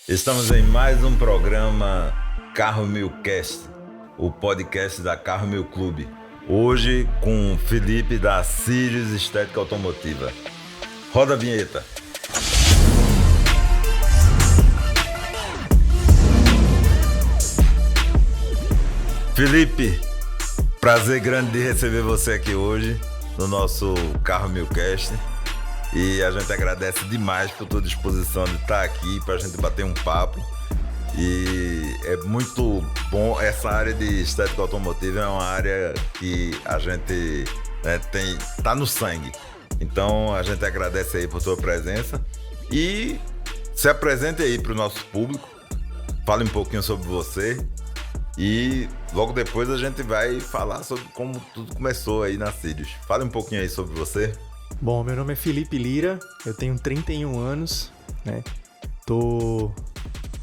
Estamos em mais um programa Carro Mil Cast, o podcast da Carro Mil Clube. Hoje com Felipe da Sirius Estética Automotiva. Roda a vinheta. Felipe, prazer grande de receber você aqui hoje no nosso Carro Mil Cast. E a gente agradece demais por tua disposição de estar aqui para a gente bater um papo. E é muito bom, essa área de estética automotiva é uma área que a gente tá no sangue. Então a gente agradece aí por tua presença e se apresente aí para o nosso público, fale um pouquinho sobre você e logo depois a gente vai falar sobre como tudo começou aí na Sirius. Fale um pouquinho aí sobre você. Bom, meu nome é Felipe Lira, eu tenho 31 anos, né?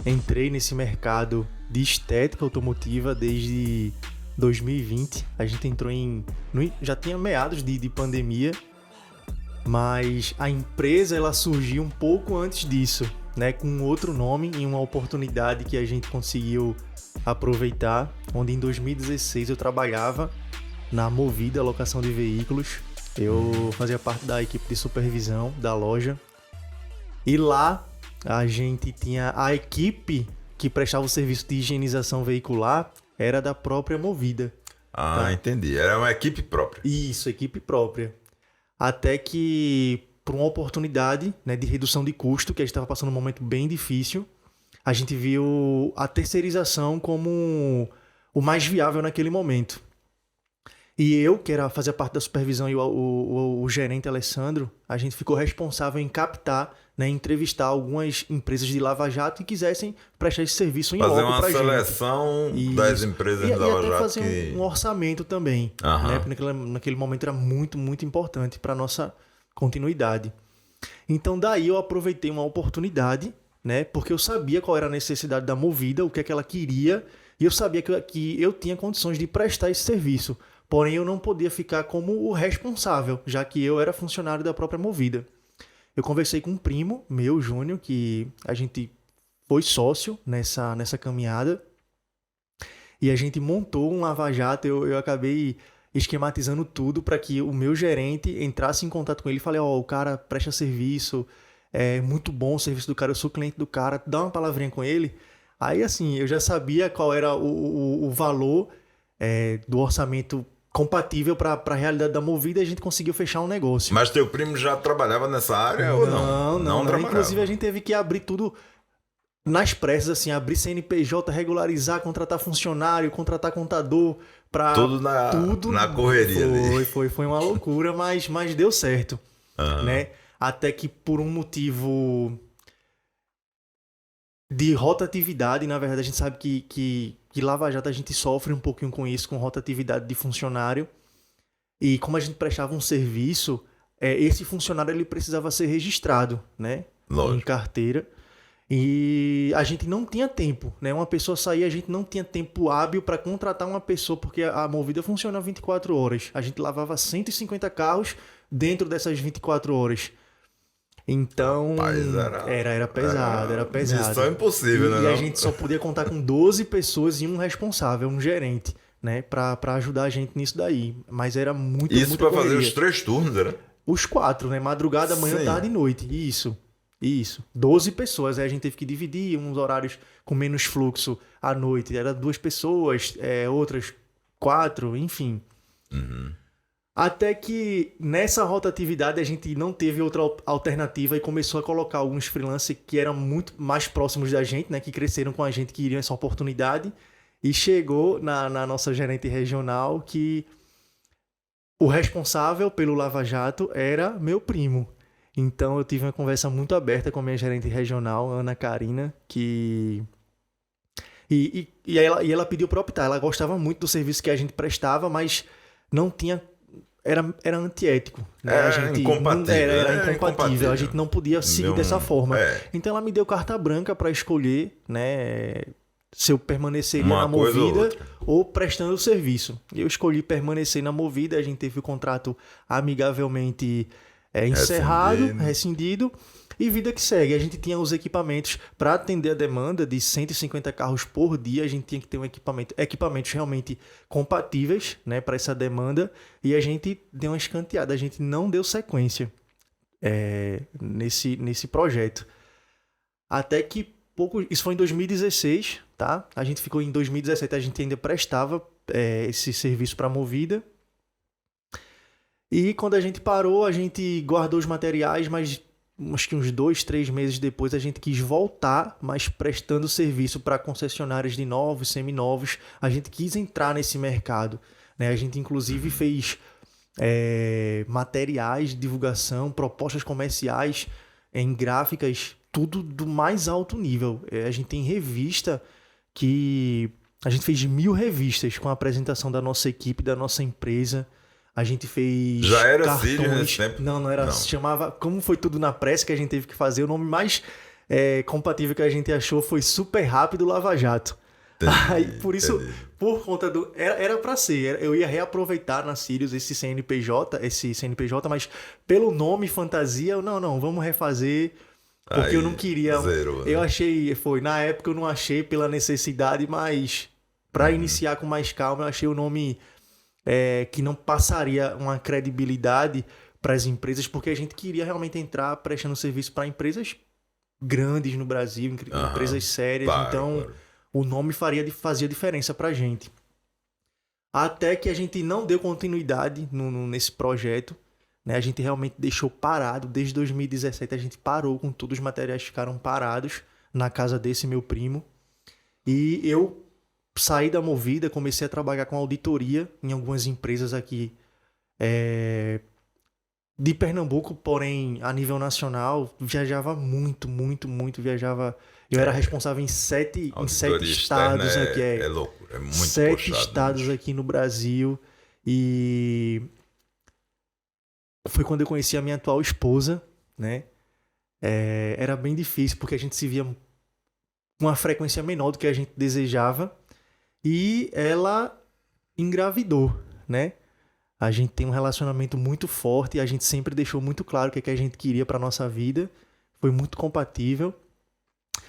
Entrei nesse mercado de estética automotiva desde 2020. A gente entrou já tinha meados de pandemia, mas a empresa ela surgiu um pouco antes disso, né? Com outro nome e uma oportunidade que a gente conseguiu aproveitar, onde em 2016 eu trabalhava na Movida Locação de Veículos. Eu fazia parte da equipe de supervisão da loja e lá a gente tinha a equipe que prestava o serviço de higienização veicular era da própria Movida. Ah, tá? Entendi. Era uma equipe própria. Isso, equipe própria. Até que, por uma oportunidade, né, de redução de custo, que a gente estava passando um momento bem difícil, a gente viu a terceirização como o mais viável naquele momento. E eu, que fazia parte da supervisão, e o gerente Alessandro, a gente ficou responsável em captar, né, entrevistar algumas empresas de Lava Jato que quisessem prestar esse serviço em loco pra gente. Fazer uma seleção das empresas de Lava Jato. E até fazer um orçamento também, né, porque naquele momento era muito, muito importante para a nossa continuidade. Então daí eu aproveitei uma oportunidade, né, porque eu sabia qual era a necessidade da Movida, o que é que ela queria, e eu sabia que eu tinha condições de prestar esse serviço. Porém, eu não podia ficar como o responsável, já que eu era funcionário da própria Movida. Eu conversei com um primo meu, Júnior, que a gente foi sócio nessa caminhada. E a gente montou um lava-jato. Eu acabei esquematizando tudo para que o meu gerente entrasse em contato com ele e falei, o cara presta serviço, é muito bom o serviço do cara, eu sou cliente do cara, dá uma palavrinha com ele. Aí, assim, eu já sabia qual era o valor do orçamento compatível para a realidade da Movida e a gente conseguiu fechar um negócio. Mas teu primo já trabalhava nessa área ou não? Não. Inclusive a gente teve que abrir tudo nas pressas, assim, abrir CNPJ, regularizar, contratar funcionário, contratar contador, para tudo na correria. Foi uma loucura, mas deu certo, né? Até que por um motivo de rotatividade, na verdade a gente sabe que Lava Jato a gente sofre um pouquinho com isso, com rotatividade de funcionário. E como a gente prestava um serviço, esse funcionário ele precisava ser registrado, né? Lógico. Em carteira. E a gente não tinha tempo, né? Uma pessoa saía, a gente não tinha tempo hábil para contratar uma pessoa, porque a Movida funciona 24 horas. A gente lavava 150 carros dentro dessas 24 horas. Então, rapaz, era pesado. Missão impossível, né? E a gente só podia contar com 12 pessoas e um responsável, um gerente, né? Pra ajudar a gente nisso daí. Mas era muito, isso pra fazer os 3 turnos, era? Os 4, né? Madrugada, manhã, tarde e noite. Isso. 12 pessoas. Aí a gente teve que dividir uns horários com menos fluxo à noite. Era 2 pessoas, outras 4, enfim. Até que nessa rotatividade a gente não teve outra alternativa e começou a colocar alguns freelancers que eram muito mais próximos da gente, né? Que cresceram com a gente, que iriam essa oportunidade. E chegou na nossa gerente regional que o responsável pelo Lava Jato era meu primo. Então eu tive uma conversa muito aberta com a minha gerente regional, Ana Karina, que... E ela pediu para optar. Ela gostava muito do serviço que a gente prestava, mas não tinha... Era antiético, né? Era incompatível. A gente não podia seguir dessa forma. Então ela me deu carta branca para escolher, né, se eu permaneceria na Movida ou prestando o serviço. Eu escolhi permanecer na Movida, a gente teve o contrato amigavelmente encerrado, rescindido. E vida que segue. A gente tinha os equipamentos para atender a demanda de 150 carros por dia. A gente tinha que ter equipamentos realmente compatíveis, né, para essa demanda. E a gente deu uma escanteada. A gente não deu sequência nesse projeto. Até que isso foi em 2016, tá? A gente ficou em 2017, a gente ainda prestava esse serviço para a Movida. E quando a gente parou, a gente guardou os materiais, mas acho que uns 2, 3 meses depois a gente quis voltar, mas prestando serviço para concessionárias de novos, seminovos. A gente quis entrar nesse mercado, né? A gente inclusive fez materiais de divulgação, propostas comerciais em gráficas, tudo do mais alto nível. A gente tem revista que... A gente fez 1000 revistas com a apresentação da nossa equipe, da nossa empresa. A gente fez já era cartões. Círio nesse tempo? Não era. Não. Se chamava... Como foi tudo na pressa que a gente teve que fazer, o nome mais compatível que a gente achou foi Super Rápido Lava Jato. Aí, por isso, por conta do... Era pra ser. Eu ia reaproveitar na Sirius esse CNPJ, mas pelo nome fantasia, não, vamos refazer... Porque aí, eu não queria... Zero, né? Eu achei... Na época eu não achei pela necessidade, mas para iniciar com mais calma, eu achei o nome que não passaria uma credibilidade para as empresas, porque a gente queria realmente entrar prestando serviço para empresas grandes no Brasil, empresas sérias. Então, o nome fazia diferença para a gente. Até que a gente não deu continuidade nesse projeto. Né? A gente realmente deixou parado. Desde 2017 a gente parou com tudo. Os materiais ficaram parados na casa desse meu primo. E eu saí da Movida, comecei a trabalhar com auditoria em algumas empresas aqui de Pernambuco, porém a nível nacional. Viajava muito. Viajava. Eu era responsável em 7 estados aqui. É loucura, é muito 7 estados aqui no Brasil. E... foi quando eu conheci a minha atual esposa, né? Era bem difícil, porque a gente se via com uma frequência menor do que a gente desejava. E ela engravidou, né? A gente tem um relacionamento muito forte e a gente sempre deixou muito claro o que a gente queria para nossa vida. Foi muito compatível.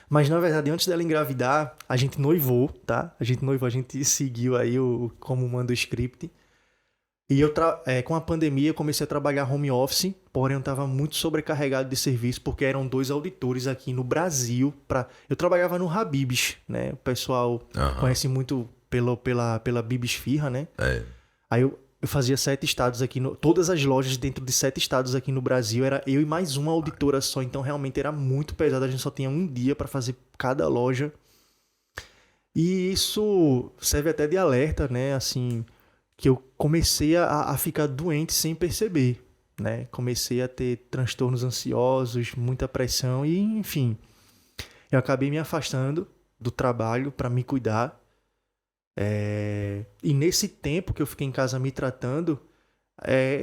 Mas, na verdade, antes dela engravidar, a gente noivou, tá? A gente seguiu aí como manda o script. E eu, com a pandemia, eu comecei a trabalhar home office, porém eu estava muito sobrecarregado de serviço, porque eram 2 auditores aqui no Brasil. Eu trabalhava no Habib's, né? O pessoal conhece muito pela Bibis Firra, né? Aí eu fazia 7 estados aqui, todas as lojas dentro de 7 estados aqui no Brasil, era eu e mais uma auditora só, então realmente era muito pesado, a gente só tinha um dia para fazer cada loja. E isso serve até de alerta, né? Assim... que eu comecei a ficar doente sem perceber, né? Comecei a ter transtornos ansiosos, muita pressão e, enfim, eu acabei me afastando do trabalho para me cuidar. E nesse tempo que eu fiquei em casa me tratando,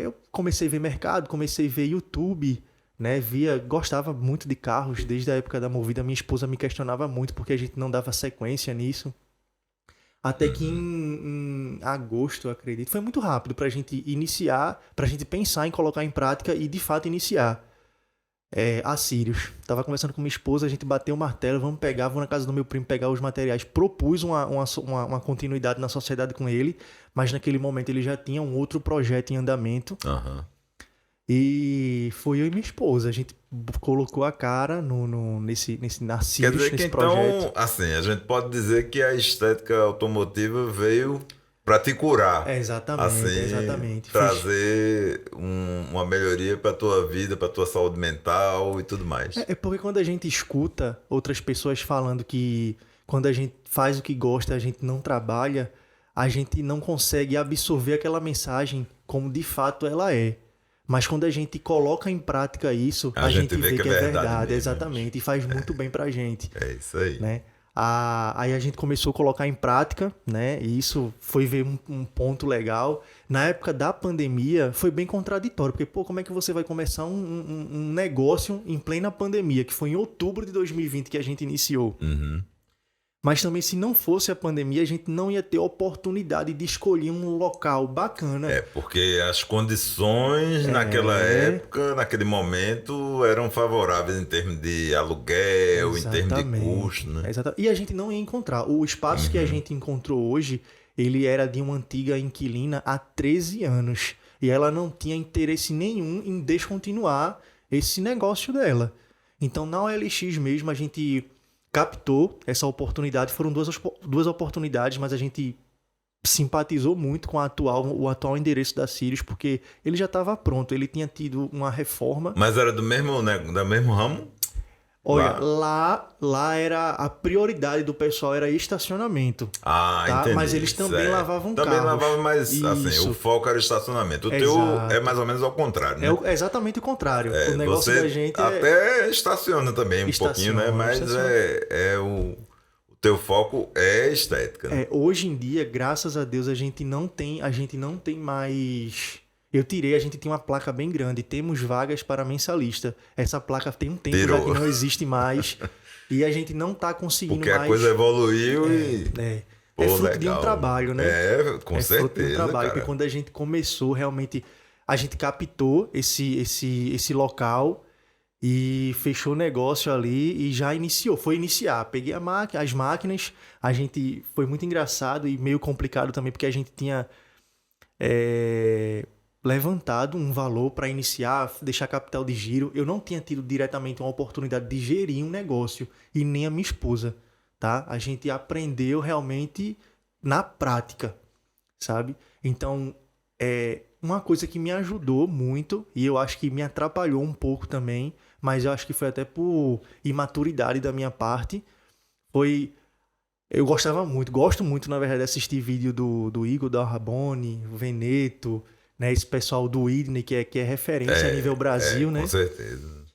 eu comecei a ver mercado, comecei a ver YouTube, né? Gostava muito de carros desde a época da Movida. Minha esposa me questionava muito porque a gente não dava sequência nisso. Até que em agosto, eu acredito, foi muito rápido pra gente iniciar, pra gente pensar em colocar em prática e de fato iniciar a Sirius. Tava conversando com minha esposa, a gente bateu o martelo, vamos na casa do meu primo pegar os materiais. Propus uma continuidade na sociedade com ele, mas naquele momento ele já tinha um outro projeto em andamento. E foi eu e minha esposa. A gente colocou a cara na Sirius, quer dizer que nesse projeto. Então, assim, a gente pode dizer que a estética automotiva veio para te curar. Exatamente. Trazer uma melhoria para tua vida, para tua saúde mental e tudo mais. Porque quando a gente escuta outras pessoas falando que quando a gente faz o que gosta, a gente não trabalha, a gente não consegue absorver aquela mensagem como de fato ela é. Mas quando a gente coloca em prática isso, a gente vê que é verdade. Exatamente. E faz muito bem pra gente. É isso aí. Né? Aí a gente começou a colocar em prática, né? E isso foi ver um ponto legal. Na época da pandemia, foi bem contraditório. Porque, como é que você vai começar um negócio em plena pandemia? Que foi em outubro de 2020 que a gente iniciou. Mas também, se não fosse a pandemia, a gente não ia ter oportunidade de escolher um local bacana. Porque as condições naquela época, naquele momento, eram favoráveis em termos de aluguel, em termos de custo, né? E a gente não ia encontrar. O espaço que a gente encontrou hoje, ele era de uma antiga inquilina há 13 anos. E ela não tinha interesse nenhum em descontinuar esse negócio dela. Então, na OLX mesmo, a gente captou essa oportunidade. Foram duas oportunidades, mas a gente simpatizou muito com o atual endereço da Sirius, porque ele já estava pronto. Ele tinha tido uma reforma. Mas era do mesmo ramo? Olha, lá era a prioridade do pessoal era estacionamento. Entendi. Mas eles também lavavam carros. Também lavavam, mas assim, o foco era estacionamento. O teu é mais ou menos ao contrário, né? É exatamente o contrário. O negócio da gente até estaciona também um pouquinho, né? Mas o teu foco é estética, né? Hoje em dia, graças a Deus, a gente não tem mais... A gente tinha uma placa bem grande, temos vagas para mensalista. Essa placa tem um tempo já que não existe mais e a gente não está conseguindo mais. Porque a coisa evoluiu e... É fruto de um trabalho, né? Com certeza, fruto de um trabalho, porque quando a gente começou, realmente, a gente captou esse local e fechou o negócio ali e já foi iniciar. Peguei as máquinas, foi muito engraçado e meio complicado também, porque a gente tinha... levantado um valor para iniciar, deixar capital de giro. Eu não tinha tido diretamente uma oportunidade de gerir um negócio e nem a minha esposa, tá? A gente aprendeu realmente na prática, sabe? Então, uma coisa que me ajudou muito e eu acho que me atrapalhou um pouco também, mas eu acho que foi até por imaturidade da minha parte, eu gosto muito, na verdade, de assistir vídeo do Igor, da Rabone, o Veneto, né, esse pessoal do Whitney, que é referência a nível Brasil, né? Com certeza.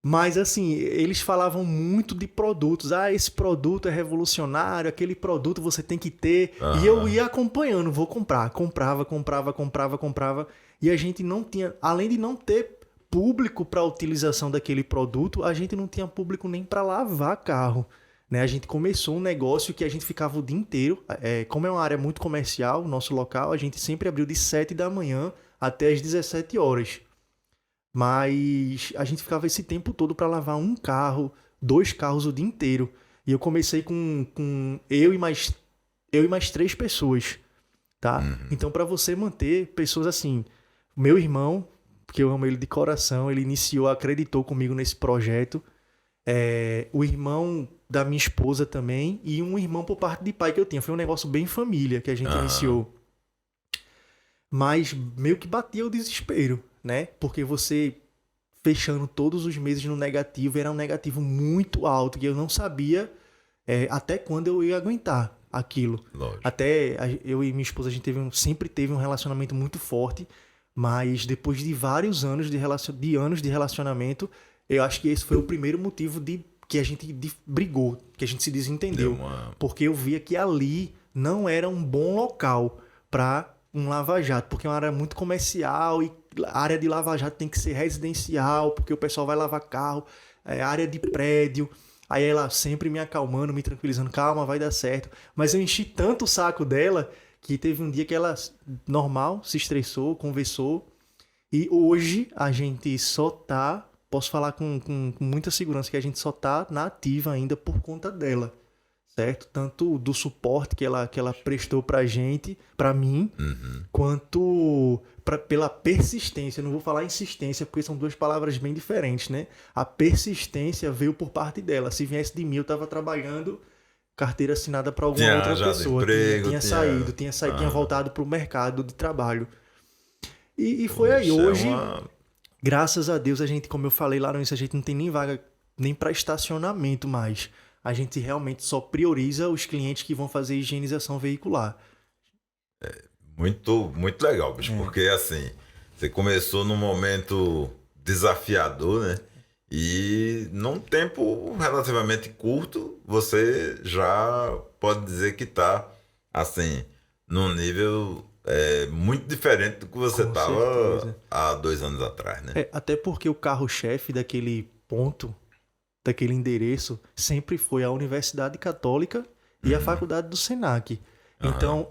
Mas, assim, eles falavam muito de produtos. Esse produto é revolucionário, aquele produto você tem que ter. E eu ia acompanhando, vou comprar. Comprava. E a gente não tinha... Além de não ter público para a utilização daquele produto, a gente não tinha público nem para lavar carro. Né? A gente começou um negócio que a gente ficava o dia inteiro. Como é uma área muito comercial, o nosso local, a gente sempre abriu de 7 da manhã até as 17 horas. Mas a gente ficava esse tempo todo para lavar um carro, 2 carros o dia inteiro. E eu comecei com eu e mais 3 pessoas. Tá? Então, para você manter pessoas assim... Meu irmão, que eu amo ele de coração, ele acreditou comigo nesse projeto. O irmão da minha esposa também e um irmão por parte de pai que eu tinha. Foi um negócio bem família que a gente iniciou. Mas meio que batia o desespero, né? Porque você fechando todos os meses no negativo, era um negativo muito alto que eu não sabia até quando eu ia aguentar aquilo. Lógico. Até eu e minha esposa, a gente sempre teve um relacionamento muito forte, mas depois de vários anos de relacionamento, eu acho que esse foi o primeiro motivo que a gente brigou, que a gente se desentendeu. Porque eu via que ali não era um bom local para um lava-jato, porque é uma área muito comercial e a área de lava-jato tem que ser residencial, porque o pessoal vai lavar carro, área de prédio. Aí ela sempre me acalmando, me tranquilizando, calma, vai dar certo. Mas eu enchi tanto o saco dela que teve um dia que ela, normal, se estressou, conversou. E hoje a gente só tá... Posso falar com muita segurança que a gente só tá na ativa ainda por conta dela, certo? Tanto do suporte que ela prestou pra gente, pra mim, quanto pela persistência. Eu não vou falar insistência, porque são 2 palavras bem diferentes, né? A persistência veio por parte dela. Se viesse de mim, eu tava trabalhando, carteira assinada pra alguma outra pessoa. Tinha saído, tinha voltado pro mercado de trabalho. E foi aí, hoje... Graças a Deus, a gente, como eu falei lá no início, a gente não tem nem vaga nem para estacionamento mais. A gente realmente só prioriza os clientes que vão fazer higienização veicular. Muito, muito legal, bicho, porque assim, você começou num momento desafiador, né? E num tempo relativamente curto, você já pode dizer que tá, assim, num nível... muito diferente do que você estava há 2 anos atrás, né? Até porque o carro-chefe daquele ponto daquele endereço sempre foi a Universidade Católica e a Faculdade do Senac. Então,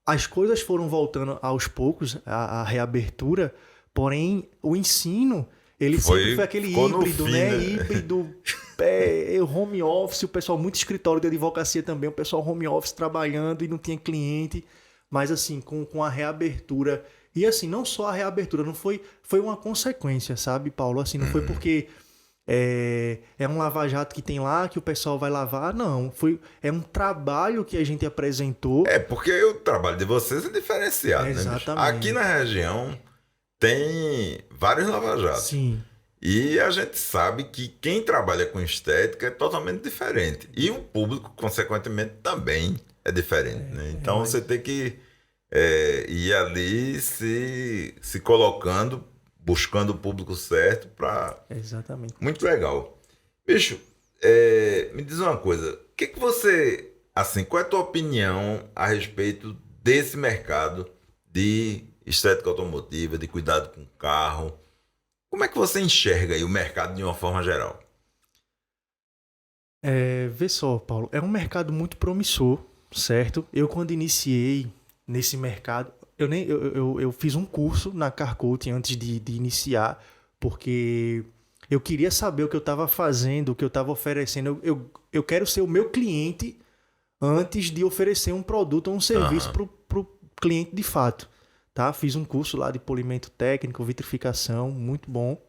as coisas foram voltando aos poucos, a reabertura, porém, o ensino, ele sempre foi aquele híbrido, fim, né? Híbrido, home office, o pessoal, muito escritório de advocacia também, o pessoal home office trabalhando e não tinha cliente, mas assim, com a reabertura. E assim, não só a reabertura, não foi uma consequência, sabe, Paulo? Assim, não foi porque é um lava-jato que tem lá, que o pessoal vai lavar, não. É um trabalho que a gente apresentou. Porque o trabalho de vocês é diferenciado, né, bicho? Aqui na região tem vários lava-jatos. Sim. E a gente sabe que quem trabalha com estética é totalmente diferente. E o público, consequentemente, também é diferente, né? Então você tem que ir ali se colocando, buscando o público certo para... Exatamente. Muito legal. Bicho, me diz uma coisa. O que você... Assim, qual é a tua opinião a respeito desse mercado de estética automotiva, de cuidado com o carro? Como é que você enxerga aí o mercado de uma forma geral? Vê só, Paulo, é um mercado muito promissor, certo? Eu, quando iniciei nesse mercado, eu fiz um curso na Carcoat antes de iniciar, porque eu queria saber o que eu estava fazendo, o que eu estava oferecendo. Eu quero ser o meu cliente antes de oferecer um produto ou um serviço para o cliente de fato. Tá? Fiz um curso lá de polimento técnico, vitrificação, muito bom.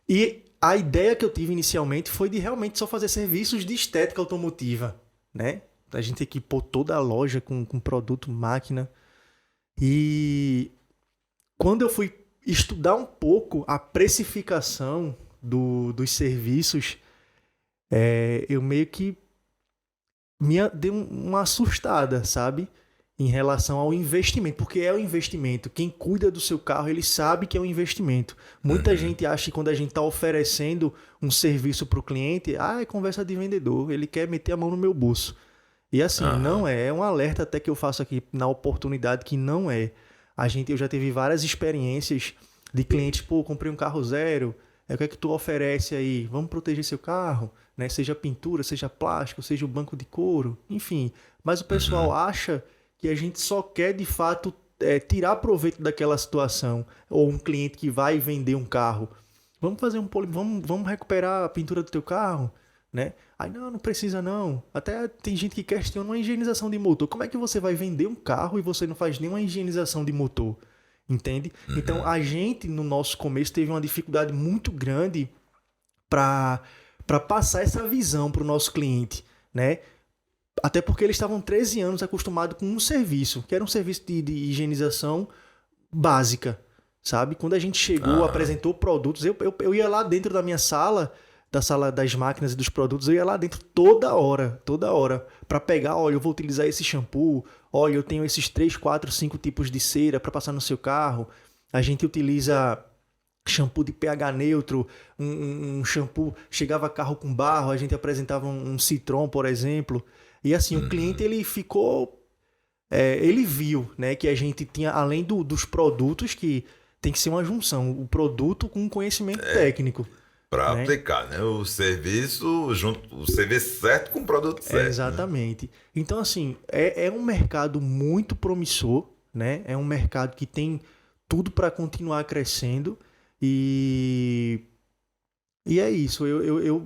E a ideia que eu tive inicialmente foi de realmente só fazer serviços de estética automotiva, né? A gente equipou toda a loja com produto, máquina. E quando eu fui estudar um pouco a precificação dos serviços, eu meio que deu uma assustada, sabe? Em relação ao investimento, porque é o investimento. Quem cuida do seu carro, ele sabe que é um investimento. Muita gente acha que quando a gente está oferecendo um serviço para o cliente, é conversa de vendedor, ele quer meter a mão no meu bolso. E assim, não é um alerta até que eu faço aqui na oportunidade que não é. Eu já tive várias experiências de clientes, comprei um carro zero, o que é que tu oferece aí? Vamos proteger seu carro, né? Seja pintura, seja plástico, seja o banco de couro, enfim. Mas o pessoal acha que a gente só quer, de fato, tirar proveito daquela situação. Ou um cliente que vai vender um carro. Vamos fazer vamos recuperar a pintura do teu carro, né? Aí, não precisa não. Até tem gente que questiona uma higienização de motor. Como é que você vai vender um carro e você não faz nenhuma higienização de motor? Entende? Então, a gente, no nosso começo, teve uma dificuldade muito grande para passar essa visão para o nosso cliente, né? Até porque eles estavam 13 anos acostumados com um serviço, que era um serviço de higienização básica, sabe? Quando a gente chegou, apresentou produtos, eu ia lá dentro da minha sala, da sala das máquinas e dos produtos, eu ia lá dentro toda hora, para pegar, olha, eu vou utilizar esse shampoo, olha, eu tenho esses 3, 4, 5 tipos de cera para passar no seu carro, a gente utiliza shampoo de pH neutro, um shampoo, chegava carro com barro, a gente apresentava um Citron, por exemplo, e assim, o cliente, ele ficou, ele viu, né, que a gente tinha, além dos produtos, que tem que ser uma junção, o produto com conhecimento técnico. Para aplicar, né? O serviço certo com o produto certo. Exatamente. Né? Então, assim, é um mercado muito promissor, né? É um mercado que tem tudo para continuar crescendo e é isso.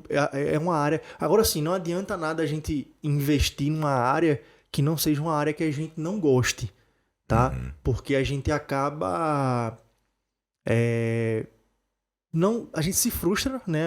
É uma área... Agora, assim, não adianta nada a gente investir numa área que não seja uma área que a gente não goste, tá? Porque a gente acaba... a gente se frustra, né?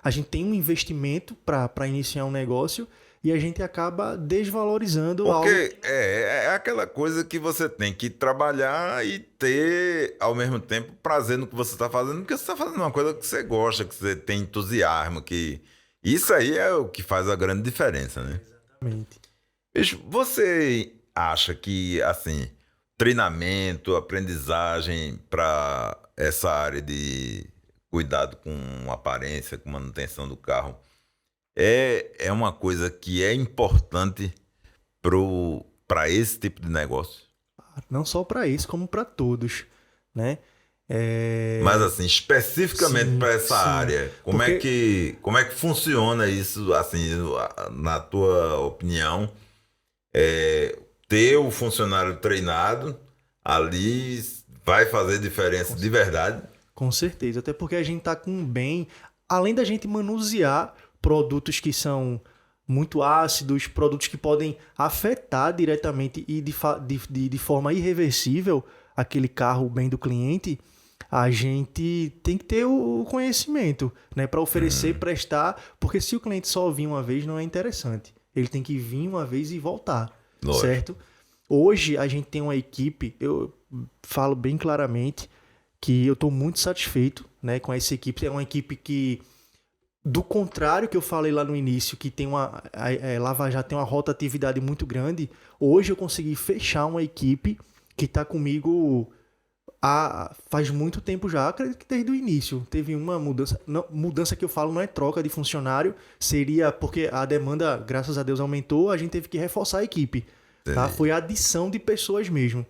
A gente tem um investimento para iniciar um negócio e a gente acaba desvalorizando algo. Porque é aquela coisa que você tem que trabalhar e ter, ao mesmo tempo, prazer no que você está fazendo, porque você está fazendo uma coisa que você gosta, que você tem entusiasmo, que isso aí é o que faz a grande diferença, né? Exatamente. Bicho, você acha que, assim, treinamento, aprendizagem para essa área de cuidado com aparência, com manutenção do carro, é uma coisa que é importante para esse tipo de negócio? Não só para isso, como para todos, né? Mas assim, especificamente para essa área, como é que funciona isso, assim, na tua opinião? Ter o funcionário treinado ali vai fazer diferença de verdade? Com certeza, até porque a gente tá com além da gente manusear produtos que são muito ácidos, produtos que podem afetar diretamente e de forma irreversível aquele carro, o bem do cliente, a gente tem que ter o conhecimento, né, para oferecer, prestar, porque se o cliente só vir uma vez não é interessante. Ele tem que vir uma vez e voltar, certo? Hoje a gente tem uma equipe, eu falo bem claramente que eu estou muito satisfeito, né, com essa equipe. É uma equipe que, do contrário que eu falei lá no início, que tem Lava Jato tem uma rotatividade muito grande, hoje eu consegui fechar uma equipe que está comigo faz muito tempo já, acredito que desde o início. Teve uma mudança, mudança que eu falo não é troca de funcionário, seria porque a demanda, graças a Deus, aumentou, a gente teve que reforçar a equipe. Tá? Foi a adição de pessoas mesmo.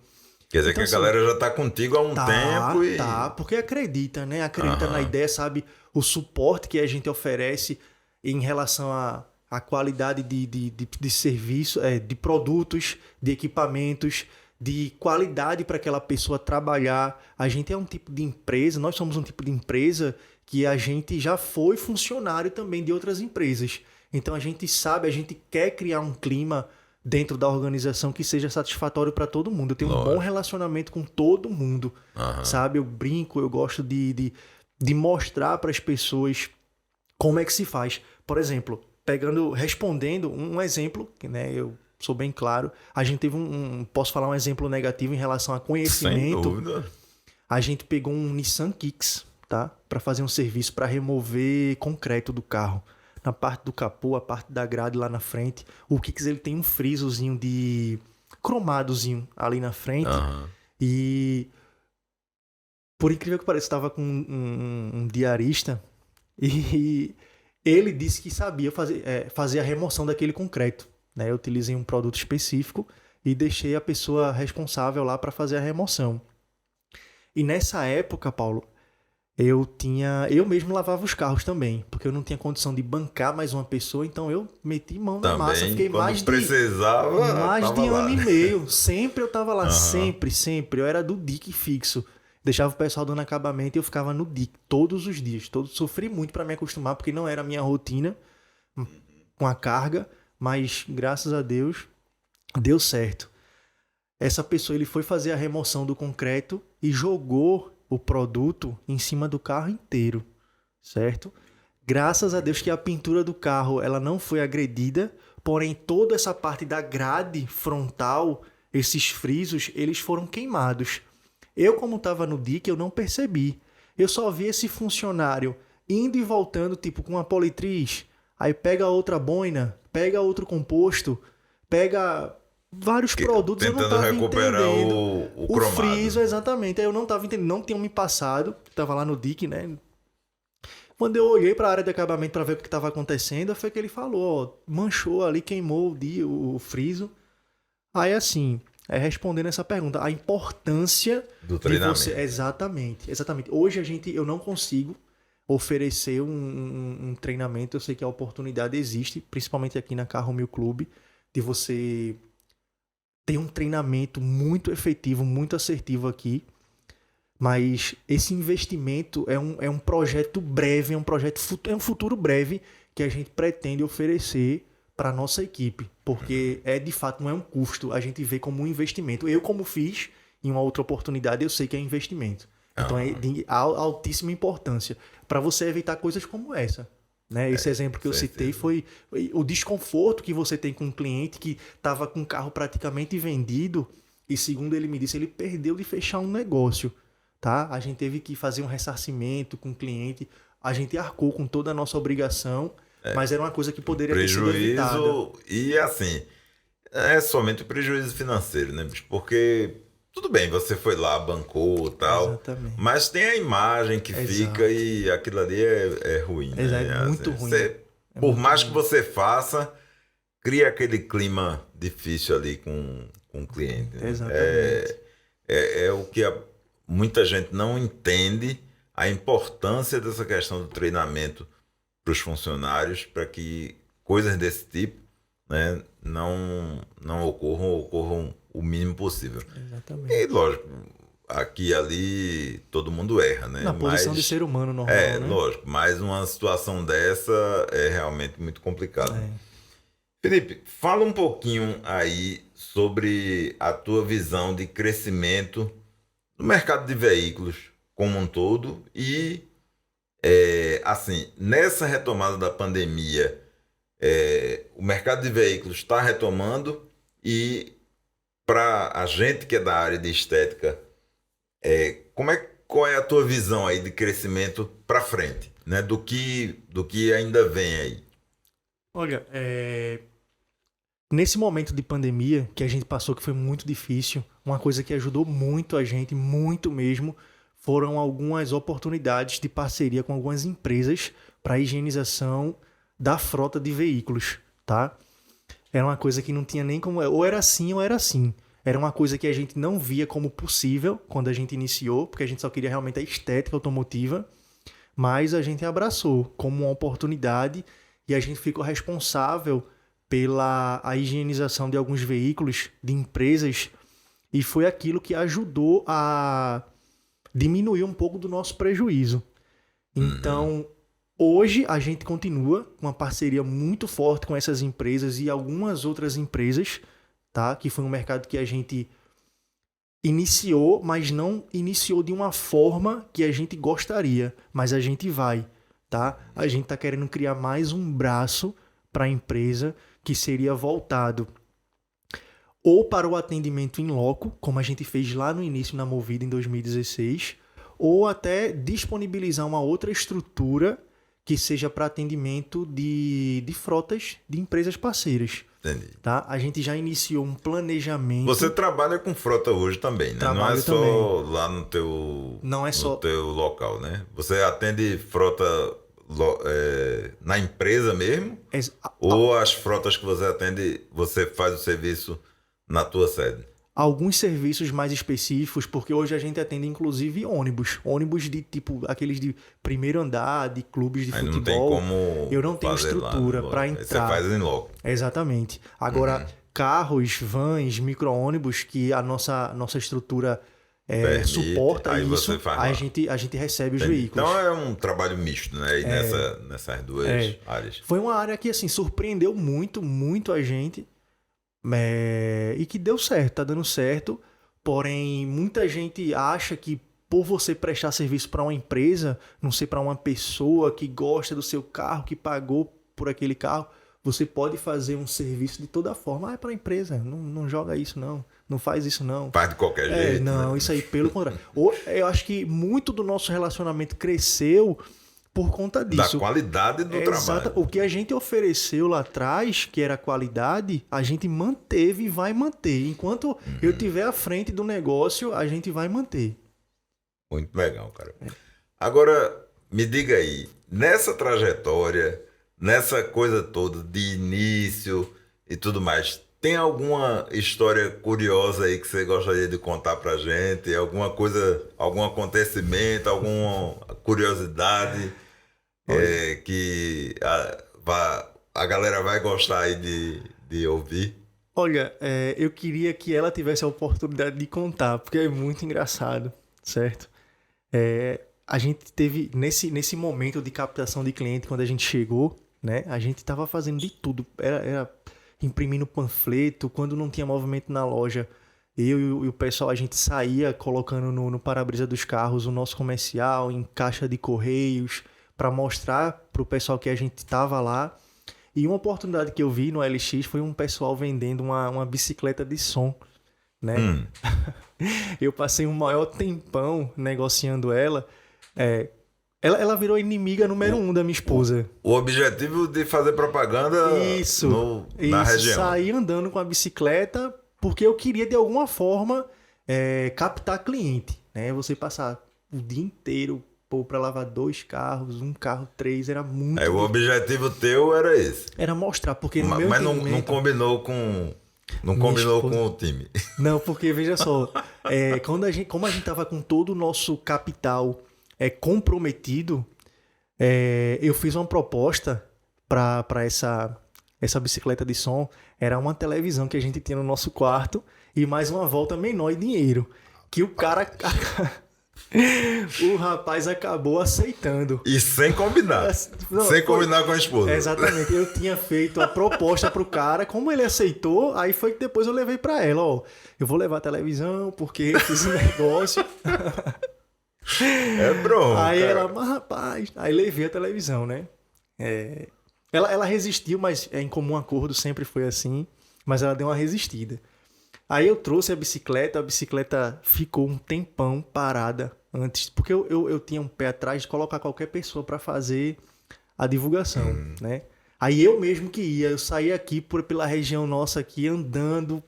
Quer dizer, então, que a galera já tá contigo há um tempo e... porque acredita, né? Acredita na ideia, sabe? O suporte que a gente oferece em relação à qualidade de serviço, de produtos, de equipamentos, de qualidade para aquela pessoa trabalhar. A gente é um tipo de empresa, nós somos um tipo de empresa que a gente já foi funcionário também de outras empresas. Então a gente sabe, a gente quer criar um clima dentro da organização que seja satisfatório para todo mundo. Eu tenho um bom relacionamento com todo mundo, sabe? Eu brinco, eu gosto de mostrar para as pessoas como é que se faz. Por exemplo, respondendo um exemplo, né? Eu sou bem claro. A gente teve posso falar um exemplo negativo em relação a conhecimento. Sem dúvida. A gente pegou um Nissan Kicks, tá? Para fazer um serviço para remover concreto do carro. Na parte do capô, a parte da grade lá na frente. O Kicks, ele tem um frisozinho de cromadozinho ali na frente. E por incrível que pareça, estava com um diarista e ele disse que sabia fazer a remoção daquele concreto, né? Eu utilizei um produto específico e deixei a pessoa responsável lá para fazer a remoção. E nessa época, Paulo, eu mesmo lavava os carros também, porque eu não tinha condição de bancar mais uma pessoa, então eu meti mão na massa, fiquei mais de ano e meio, sempre eu tava lá, sempre, eu era do DIC fixo, deixava o pessoal dando acabamento e eu ficava no DIC todos os dias, sofri muito para me acostumar, porque não era a minha rotina com a carga, mas graças a Deus deu certo. Essa pessoa, ele foi fazer a remoção do concreto e jogou o produto em cima do carro inteiro, certo? Graças a Deus que a pintura do carro ela não foi agredida, porém toda essa parte da grade frontal, esses frisos, eles foram queimados. Eu, como estava no DIC, eu não percebi. Eu só vi esse funcionário indo e voltando, tipo, com uma politriz, aí pega outra boina, pega outro composto, pega vários produtos, eu não estava entendendo. O cromado. Friso, exatamente. Aí eu não estava entendendo, não tinham me passado, estava lá no DIC, né? Quando eu olhei para a área de acabamento para ver o que estava acontecendo, foi que ele falou, ó, manchou ali, queimou o friso. Aí assim, respondendo essa pergunta, a importância do treinamento. Exatamente. Hoje eu não consigo oferecer um treinamento, eu sei que a oportunidade existe, principalmente aqui na Carro Mil Clube, de você ter um treinamento muito efetivo, muito assertivo aqui, mas esse investimento é um projeto breve, é um futuro breve que a gente pretende oferecer para a nossa equipe, porque de fato não é um custo, a gente vê como um investimento. Eu, como fiz em uma outra oportunidade, eu sei que é investimento. Então é de altíssima importância para você evitar coisas como essa. Né? Esse exemplo que eu citei foi o desconforto que você tem com um cliente que estava com o carro praticamente vendido e, segundo ele me disse, ele perdeu de fechar um negócio. Tá? A gente teve que fazer um ressarcimento com o cliente, a gente arcou com toda a nossa obrigação, mas era uma coisa que poderia ter sido evitada. E assim, é somente o prejuízo financeiro, né? Porque tudo bem, você foi lá, bancou e tal. Exatamente. Mas tem a imagem que fica e aquilo ali é ruim. Né? É muito ruim. Por mais que você faça, cria aquele clima difícil ali com o cliente. Né? Exatamente. É o que muita gente não entende a importância dessa questão do treinamento para os funcionários, para que coisas desse tipo, né, não ocorram o mínimo possível. Exatamente. E lógico, aqui e ali todo mundo erra, né? Na posição de ser humano normal, né? né? Lógico, mas uma situação dessa é realmente muito complicada. Felipe, fala um pouquinho aí sobre a tua visão de crescimento no mercado de veículos como um todo e, assim, nessa retomada da pandemia, o mercado de veículos está retomando e para a gente que é da área de estética, qual é a tua visão aí de crescimento para frente, né? Do que ainda vem aí? Olha, nesse momento de pandemia que a gente passou, que foi muito difícil, uma coisa que ajudou muito a gente, muito mesmo, foram algumas oportunidades de parceria com algumas empresas para a higienização da frota de veículos, tá? Era uma coisa que não tinha nem como... Ou era assim ou era assim. Era uma coisa que a gente não via como possível quando a gente iniciou, porque a gente só queria realmente a estética automotiva, mas a gente abraçou como uma oportunidade e a gente ficou responsável pela a higienização de alguns veículos de empresas e foi aquilo que ajudou a diminuir um pouco do nosso prejuízo. Então, hoje a gente continua com uma parceria muito forte com essas empresas e algumas outras empresas, tá? Que foi um mercado que a gente iniciou, mas não iniciou de uma forma que a gente gostaria, mas a gente vai, tá? A gente está querendo criar mais um braço para a empresa que seria voltado ou para o atendimento in loco, como a gente fez lá no início na Movida em 2016, ou até disponibilizar uma outra estrutura que seja para atendimento de frotas de empresas parceiras. Entendi. Tá? A gente já iniciou um planejamento. Você trabalha com frota hoje também, né? Trabalho não é só também. lá no teu, Não é só... no teu local, né? Você atende frota na empresa mesmo? Ou as frotas que você atende, você faz o serviço na tua sede? Alguns serviços mais específicos, porque hoje a gente atende inclusive ônibus. Ônibus de tipo, aqueles de primeiro andar, de clubes de Aí futebol. Não tem como eu não tenho estrutura para entrar. Você faz em loco. Exatamente. Agora, carros, vans, micro-ônibus, que a nossa estrutura Permite, suporta aí isso, você faz a gente recebe os Entendi. veículos. Então é um trabalho misto, né? E nessas duas áreas. Foi uma área que assim, surpreendeu muito, muito a gente. E que deu certo, tá dando certo. Porém, muita gente acha que por você prestar serviço para uma empresa, não sei, para uma pessoa que gosta do seu carro, que pagou por aquele carro, você pode fazer um serviço de toda forma. É para a empresa, não joga isso não faz isso não. Faz de qualquer jeito. Não, né? Isso aí pelo contrário. Eu acho que muito do nosso relacionamento cresceu por conta disso. Da qualidade do trabalho. O que a gente ofereceu lá atrás, que era qualidade, a gente manteve e vai manter. Enquanto eu estiver à frente do negócio, a gente vai manter. Muito legal, cara. Agora, me diga aí, nessa trajetória, nessa coisa toda de início e tudo mais, tem alguma história curiosa aí que você gostaria de contar pra gente? Alguma coisa, algum acontecimento, alguma curiosidade que a galera vai gostar aí de ouvir? Olha, eu queria que ela tivesse a oportunidade de contar, porque é muito engraçado, certo? A gente teve, nesse momento de captação de cliente, quando a gente chegou, né? A gente estava fazendo de tudo. Era imprimindo panfleto, quando não tinha movimento na loja, eu e o pessoal, a gente saía colocando no para-brisa dos carros o nosso comercial em caixa de correios para mostrar para o pessoal que a gente estava lá. E uma oportunidade que eu vi no LX foi um pessoal vendendo uma bicicleta de som, né? Eu passei um maior tempão negociando ela. Ela virou inimiga número 1 da minha esposa. O objetivo de fazer propaganda na região. Sair andando com a bicicleta porque eu queria, de alguma forma, captar cliente, né? Você passar o dia inteiro para lavar 2 carros, 1 carro, 3, era muito... O objetivo teu era esse. Era mostrar, porque no meu entendimento... Mas não combinou com Não combinou com o time. Não, porque veja só, como a gente tava com todo o nosso capital comprometido, eu fiz uma proposta para essa bicicleta de som. Era uma televisão que a gente tinha no nosso quarto e mais uma volta menor e dinheiro. Que o cara... O rapaz acabou aceitando. E sem combinar. Sem combinar com a esposa. Exatamente. Eu tinha feito a proposta pro cara, como ele aceitou, aí foi que depois eu levei pra ela, ó. Eu vou levar a televisão porque eu fiz um negócio. Bronca. Aí ela, mas rapaz... Aí levei a televisão, né? Ela resistiu, mas em comum acordo sempre foi assim. Mas ela deu uma resistida. Aí eu trouxe a bicicleta ficou um tempão parada antes, porque eu tinha um pé atrás de colocar qualquer pessoa para fazer a divulgação, né? Aí eu mesmo que ia, eu saía aqui pela região nossa aqui, andando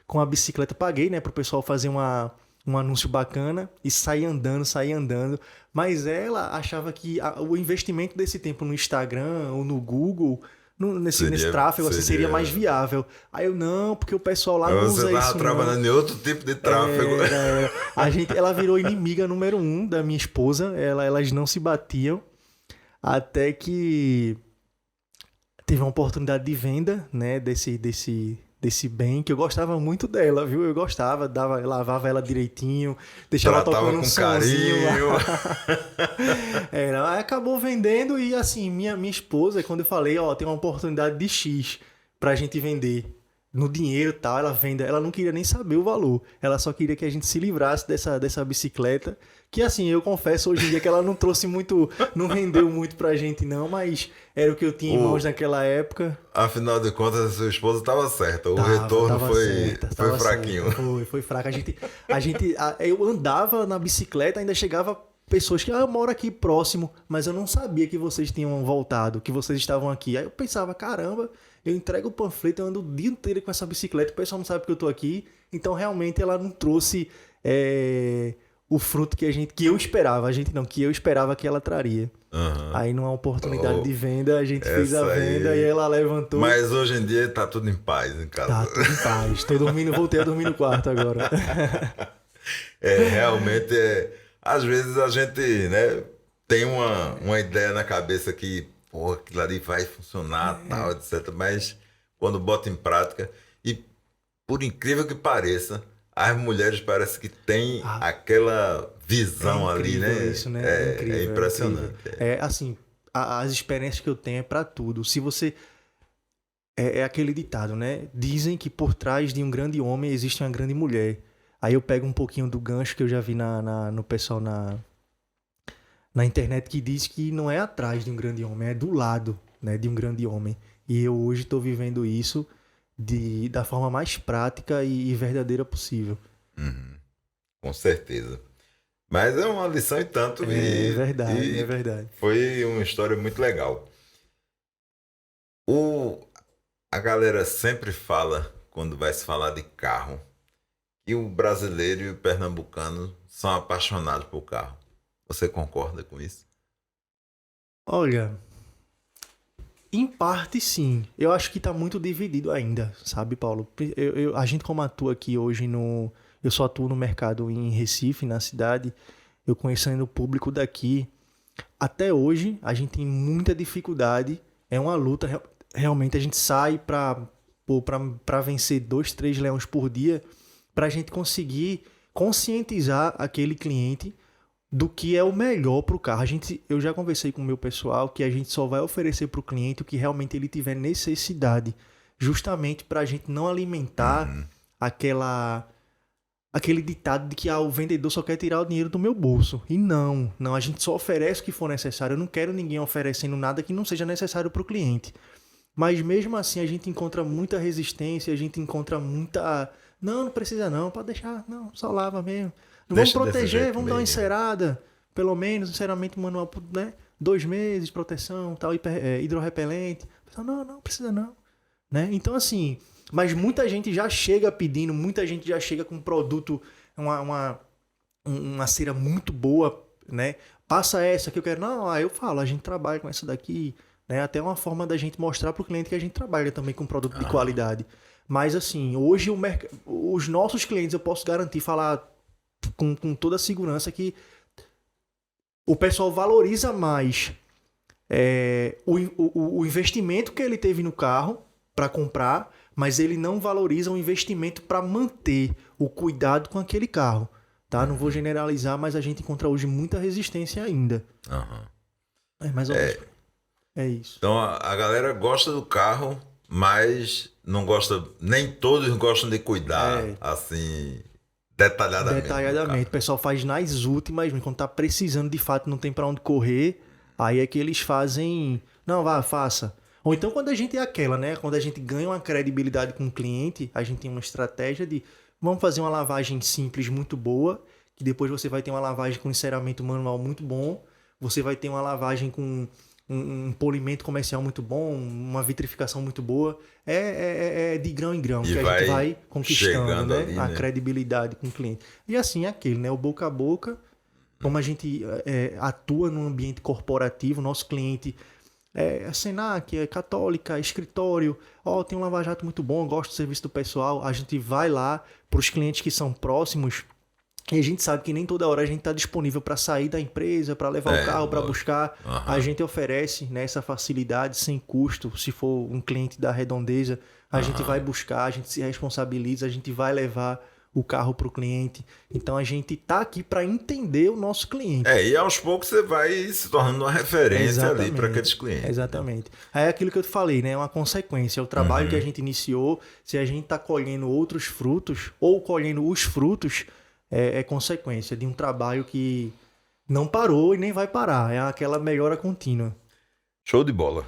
com a bicicleta, paguei, né, pro pessoal fazer um anúncio bacana e sair andando, mas ela achava que o investimento desse tempo no Instagram ou no Google... Nesse tráfego assim, seria mais viável. Aí eu, não, porque o pessoal lá não usa isso. Você tava trabalhando em outro tipo de tráfego. Ela virou inimiga número 1 da minha esposa. Elas não se batiam. Até que teve uma oportunidade de venda, né, desse bem, que eu gostava muito dela, viu? Eu gostava, lavava ela direitinho, deixava ela tocando um sonzinho lá. Aí acabou vendendo e assim, minha esposa, quando eu falei, ó, tem uma oportunidade de X pra gente vender no dinheiro e tal, ela não queria nem saber o valor, ela só queria que a gente se livrasse dessa bicicleta, que assim, eu confesso hoje em dia que ela não trouxe muito, não rendeu muito pra gente não, mas era o que eu tinha em mãos naquela época. Afinal de contas, a sua esposa estava certa, o retorno foi fraquinho. Foi fraco. Eu andava na bicicleta, ainda chegava pessoas que, eu moro aqui próximo, mas eu não sabia que vocês tinham voltado, que vocês estavam aqui. Aí eu pensava, caramba, eu entrego o panfleto, eu ando o dia inteiro com essa bicicleta, o pessoal não sabe que eu tô aqui. Então, realmente, ela não trouxe o fruto que eu esperava. Que eu esperava que ela traria. Uhum. Aí, numa oportunidade de venda, a gente fez a venda e ela levantou. Mas hoje em dia tá tudo em paz em casa. Tá tudo em paz. Voltei a dormir no quarto agora. Realmente, às vezes a gente, né, tem uma ideia na cabeça que aquilo ali vai funcionar, tal, etc. Mas quando bota em prática, e por incrível que pareça, as mulheres parecem que têm aquela visão ali, né? Isso, né? É impressionante. Assim, as experiências que eu tenho é pra tudo. Se você... É aquele ditado, né? Dizem que por trás de um grande homem existe uma grande mulher. Aí eu pego um pouquinho do gancho que eu já vi no pessoal na internet, que diz que não é atrás de um grande homem, é do lado, né, de um grande homem. E eu hoje estou vivendo isso da forma mais prática e verdadeira possível. Com certeza. Mas é uma lição e tanto. É verdade. Foi uma história muito legal. A galera sempre fala, quando vai se falar de carro, que o brasileiro e o pernambucano são apaixonados por carro. Você concorda com isso? Olha, em parte sim. Eu acho que tá muito dividido ainda, sabe, Paulo? A gente como atua aqui hoje eu só atuo no mercado em Recife, na cidade. Eu conhecendo o público daqui. Até hoje, a gente tem muita dificuldade. É uma luta. Realmente, a gente sai pra vencer 2, 3 leões por dia, pra gente conseguir conscientizar aquele cliente do que é o melhor para o carro. Eu já conversei com o meu pessoal que a gente só vai oferecer para o cliente o que realmente ele tiver necessidade, justamente para a gente não alimentar aquele ditado de que o vendedor só quer tirar o dinheiro do meu bolso. E não, a gente só oferece o que for necessário. Eu não quero ninguém oferecendo nada que não seja necessário para o cliente. Mas mesmo assim a gente encontra muita resistência, a gente encontra muita... Não precisa não, pode deixar, não, só lava mesmo. Vamos proteger, vamos dar uma encerada, pelo menos, enceramento manual, né? 2 meses, proteção, tal, hidrorrepelente. Não precisa não. Né? Então, assim, mas muita gente já chega pedindo, muita gente já chega com um produto, uma cera muito boa, né? Passa essa que eu quero. Não, eu falo, a gente trabalha com essa daqui, né? Até uma forma da gente mostrar para o cliente que a gente trabalha também com produto de qualidade. Mas assim, hoje os nossos clientes, eu posso garantir, falar com toda a segurança que o pessoal valoriza mais o investimento que ele teve no carro para comprar, mas ele não valoriza o investimento para manter o cuidado com aquele carro. Tá? Não vou generalizar, mas a gente encontra hoje muita resistência ainda. É mais ou menos. É isso. Então a galera gosta do carro, mas não gosta, nem todos gostam de cuidar assim detalhadamente. O pessoal faz nas últimas, quando tá precisando de fato, não tem para onde correr, aí é que eles fazem, não, vá, faça. Ou então quando a gente é aquela, né? Quando a gente ganha uma credibilidade com o cliente, a gente tem uma estratégia de vamos fazer uma lavagem simples muito boa, que depois você vai ter uma lavagem com enceramento manual muito bom, você vai ter uma lavagem com um polimento comercial muito bom, uma vitrificação muito boa. É de grão em grão que a gente vai conquistando, né? Ali, a credibilidade com o cliente. E assim é aquele, né? O boca a boca, como a gente atua no ambiente corporativo, nosso cliente a Senac, é católica, escritório, tem um lava-jato muito bom, gosto do serviço do pessoal, a gente vai lá para os clientes que são próximos e a gente sabe que nem toda hora a gente está disponível para sair da empresa, para levar o carro, para buscar. A gente oferece, né, essa facilidade sem custo. Se for um cliente da Redondeza, a gente vai buscar, a gente se responsabiliza, a gente vai levar o carro para o cliente. Então a gente está aqui para entender o nosso cliente. E aos poucos você vai se tornando uma referência ali para aqueles clientes. Exatamente. Aí é aquilo que eu te falei, né? É uma consequência. O trabalho que a gente iniciou, se a gente está colhendo outros frutos ou colhendo os frutos, é consequência de um trabalho que não parou e nem vai parar. É aquela melhora contínua. Show de bola.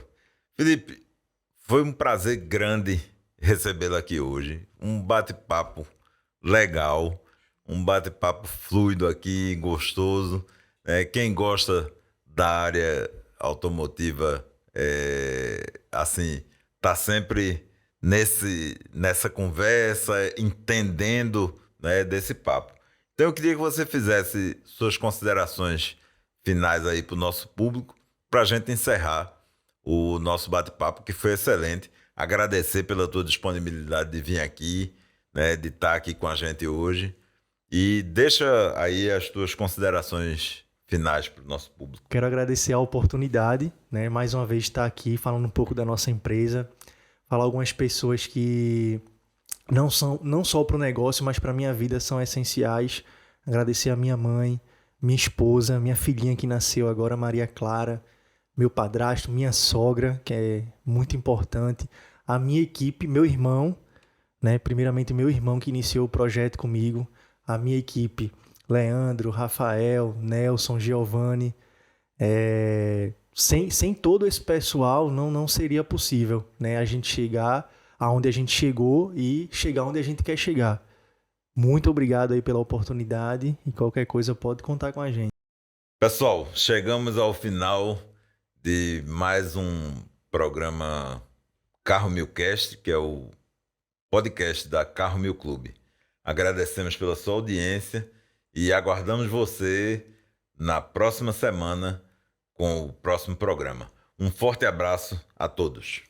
Felipe, foi um prazer grande recebê-lo aqui hoje. Um bate-papo legal, um bate-papo fluido aqui, gostoso. Quem gosta da área automotiva, assim, tá sempre nessa conversa, entendendo, né, desse papo. Então eu queria que você fizesse suas considerações finais aí para o nosso público, para a gente encerrar o nosso bate-papo, que foi excelente. Agradecer pela tua disponibilidade de vir aqui, né, de estar aqui com a gente hoje. E deixa aí as tuas considerações finais para o nosso público. Quero agradecer a oportunidade, né, mais uma vez estar aqui falando um pouco da nossa empresa, falar algumas pessoas que não só para o negócio, mas para a minha vida são essenciais. Agradecer a minha mãe, minha esposa, minha filhinha que nasceu agora, Maria Clara, meu padrasto, minha sogra, que é muito importante, a minha equipe, meu irmão, né? Primeiramente meu irmão que iniciou o projeto comigo, a minha equipe, Leandro, Rafael, Nelson, Giovanni. Sem todo esse pessoal não seria possível, né? A gente chegar aonde a gente chegou e chegar onde a gente quer chegar. Muito obrigado aí pela oportunidade e qualquer coisa pode contar com a gente. Pessoal, chegamos ao final de mais um programa Carro Milcast, que é o podcast da Carro Mil Clube. Agradecemos pela sua audiência e aguardamos você na próxima semana com o próximo programa. Um forte abraço a todos.